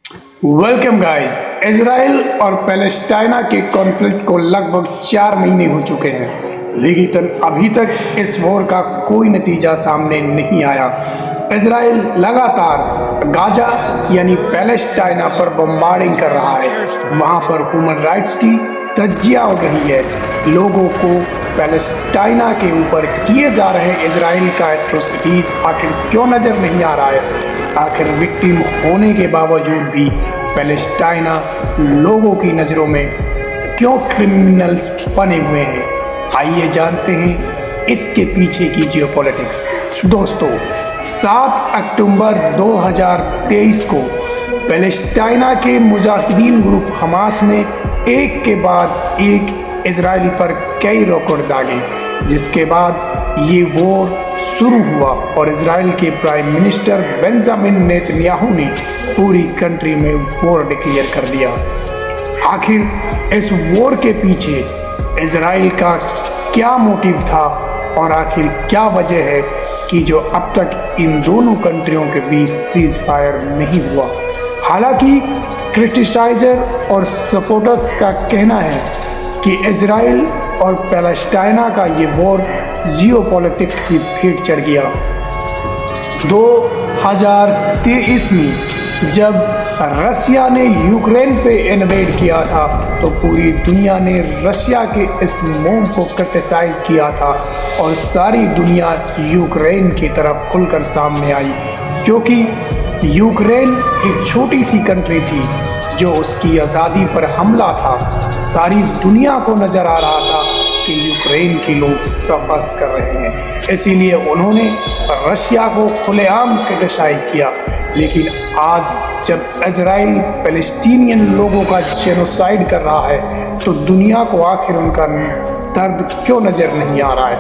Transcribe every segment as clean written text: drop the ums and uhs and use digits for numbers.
Welcome guys. Israel और पैलेस्टाइना के conflict को लगभग 4 महीने हो चुके हैं, लेकिन अभी तक इस वॉर का कोई नतीजा सामने नहीं आया। इजराइल लगातार गाजा यानी पैलेस्टाइना पर बम्बार्डिंग कर रहा है। वहां पर ह्यूमन राइट्स की धज्जियां उड़ रही है। लोगों को पैलेस्टाइना के ऊपर किए जा रहे इजराइल का एट्रोसिटीज आखिर क्यों नजर नहीं आ रहा है? आखिर विक्टिम होने के बावजूद भी पैलेस्टाइना लोगों की नज़रों में क्यों क्रिमिनल्स बने हुए हैं? आइए जानते हैं इसके पीछे की जियोपॉलिटिक्स। दोस्तों, 7 अक्टूबर 2023 को पैलेस्टाइना के मुजाहिदीन ग्रुप हमास ने एक के बाद एक इजराइल पर कई रॉकेट दागे, जिसके बाद ये वॉर शुरू हुआ और इजराइल के प्राइम मिनिस्टर बेंजामिन नेतन्याहू ने पूरी कंट्री में वॉर डिक्लेयर कर दिया। आखिर इस वॉर के पीछे इजराइल का क्या मोटिव था और आखिर क्या वजह है कि जो अब तक इन दोनों कंट्रियों के बीच सीज फायर नहीं हुआ? हालांकि क्रिटिसाइजर और सपोर्टर्स का कहना है कि इजराइल और पैलेस्टाइना का ये वॉर जियोपॉलिटिक्स की भेंट चढ़ गया। 2023 में जब रसिया ने यूक्रेन पे इन्वेड किया था तो पूरी दुनिया ने रसिया के इस मूव को क्रिटिसाइज किया था और सारी दुनिया यूक्रेन की तरफ खुलकर सामने आई, क्योंकि यूक्रेन एक छोटी सी कंट्री थी जो उसकी आज़ादी पर हमला था। सारी दुनिया को नज़र आ रहा था कि यूक्रेन के लोग सफर्स कर रहे हैं, इसीलिए उन्होंने रशिया को खुलेआम क्रिटिसाइज किया। लेकिन आज जब इजराइल पैलेस्टीनियन लोगों का जेनोसाइड कर रहा है तो दुनिया को आखिर उनका दर्द क्यों नज़र नहीं आ रहा है?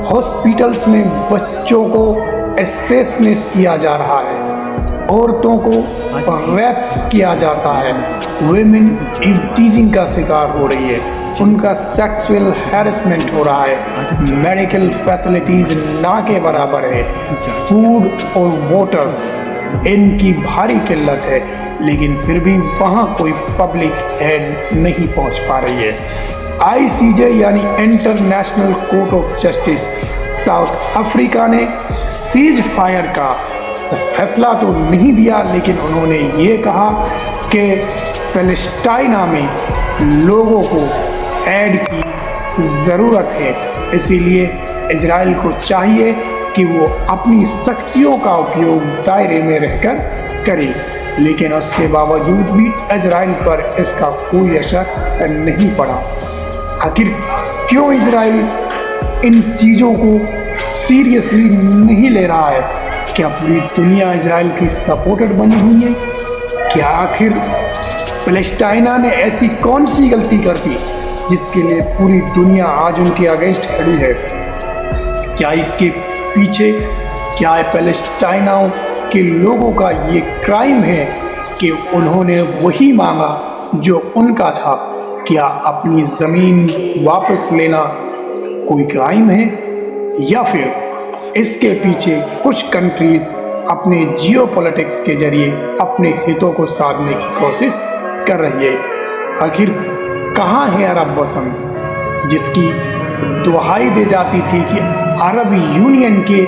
हॉस्पिटल्स में बच्चों को असेसिनेट किया जा रहा है, औरतों को रैप किया जाता है, वुमेन टीजिंग का शिकार हो रही है, उनका सेक्सुअल हैरेसमेंट हो रहा है, मेडिकल फैसिलिटीज ना के बराबर है, फूड और वाटर्स इनकी भारी किल्लत है, लेकिन फिर भी वहाँ कोई पब्लिक एड नहीं पहुँच पा रही है। ICJ यानी international court of justice south Africa ने सीज फायर का फैसला तो नहीं दिया, लेकिन उन्होंने ये कहा कि पैलेस्टाइना में लोगों को ऐड की ज़रूरत है, इसीलिए इजराइल को चाहिए कि वो अपनी शक्तियों का उपयोग दायरे में रहकर करे। लेकिन उसके बावजूद भी इजराइल पर इसका कोई असर नहीं पड़ा। आखिर क्यों इजराइल इन चीज़ों को सीरियसली नहीं ले रहा है? क्या पूरी दुनिया इजराइल की सपोर्टर बनी हुई है? क्या आखिर पैलेस्टाइना ने ऐसी कौन सी गलती कर दी जिसके लिए पूरी दुनिया आज उनके अगेंस्ट खड़ी है? क्या इसके पीछे क्या है पैलेस्टाइना के लोगों का ये क्राइम है कि उन्होंने वही मांगा जो उनका था? क्या अपनी ज़मीन वापस लेना कोई क्राइम है, या फिर इसके पीछे कुछ कंट्रीज अपने जियोपॉलिटिक्स के जरिए अपने हितों को साधने की कोशिश कर रही है? आखिर कहाँ है अरब वतन जिसकी दुहाई दी जाती थी कि अरब यूनियन के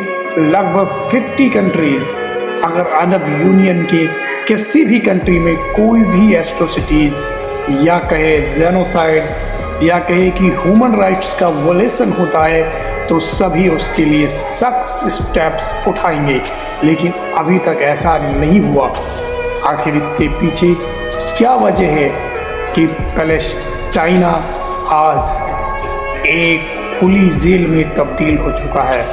लगभग 50 कंट्रीज अगर अरब यूनियन के किसी भी कंट्री में कोई भी एट्रोसिटीज या कहे जेनोसाइड या कहे कि ह्यूमन राइट्स का वोलेशन होता है तो सभी उसके लिए सख्त स्टेप्स उठाएंगे, लेकिन अभी तक ऐसा नहीं हुआ। आखिर इसके पीछे क्या वजह है कि पैलेस्टाइना आज एक खुली जेल में तब्दील हो चुका है?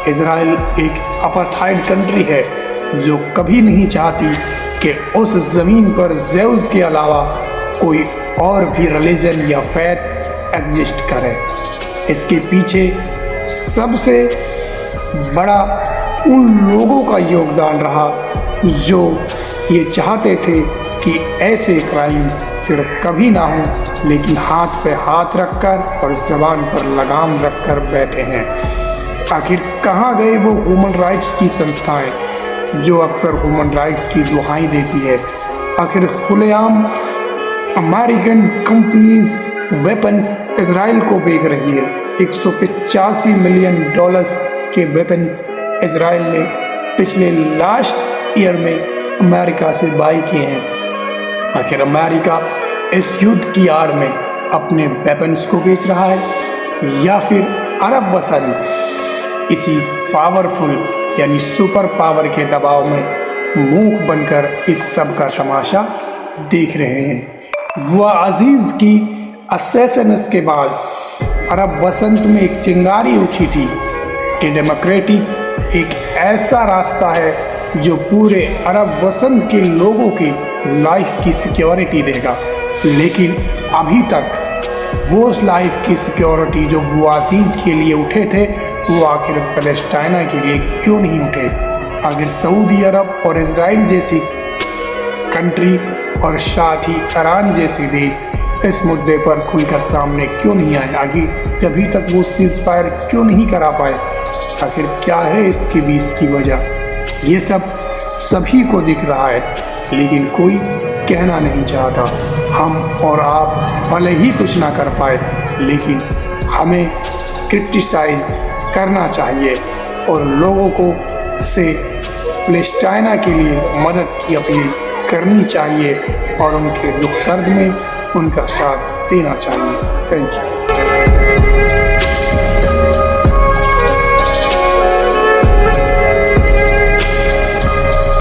इजराइल एक अपार्थाइड कंट्री है जो कभी नहीं चाहती कि उस ज़मीन पर ज़ेउस के अलावा कोई और भी रिलीजन या फैथ एग्जिस्ट करे। इसके पीछे सबसे बड़ा उन लोगों का योगदान रहा जो ये चाहते थे कि ऐसे क्राइम्स फिर कभी ना हो, लेकिन हाथ पे हाथ रखकर और ज़बान पर लगाम रखकर बैठे हैं। आखिर कहाँ गए वो ह्यूमन राइट्स की संस्थाएं जो अक्सर ह्यूमन राइट्स की दुहाई देती है? आखिर खुलेआम अमेरिकन कंपनीज वेपन्स इसराइल को बेच रही है। 185 मिलियन डॉलर्स के वेपन्स इसराइल ने पिछले लास्ट ईयर में अमेरिका से बाई किए हैं। आखिर अमेरिका इस युद्ध की आड़ में अपने वेपन्स को बेच रहा है या फिर अरब वतन इसी पावरफुल यानी सुपर पावर के दबाव में मूक बनकर इस सब का तमाशा देख रहे हैं। बुआ अजीज की असैसिनेशन के बाद अरब वसंत में एक चिंगारी उठी थी कि डेमोक्रेटिक एक ऐसा रास्ता है जो पूरे अरब वसंत के लोगों की लाइफ की सिक्योरिटी देगा, लेकिन अभी तक वो लाइफ की सिक्योरिटी जो बुआजीज के लिए उठे थे वो आखिर पैलेस्टाइना के लिए क्यों नहीं उठे? आखिर सऊदी अरब और इजराइल जैसी कंट्री और साथ ही ईरान जैसे देश इस मुद्दे पर खुलकर सामने क्यों नहीं आए? आखिर अभी तक वो सीज फायर क्यों नहीं करा पाए? आखिर क्या है इसके बीच की वजह? ये सब सभी को दिख रहा है, लेकिन कोई कहना नहीं चाहता। हम और आप भले ही कुछ ना कर पाए, लेकिन हमें क्रिटिसाइज करना चाहिए और लोगों को से पैलेस्टाइना के लिए मदद की अपील करनी चाहिए और उनके दुख दर्द में उनका साथ देना चाहिए। Thank you.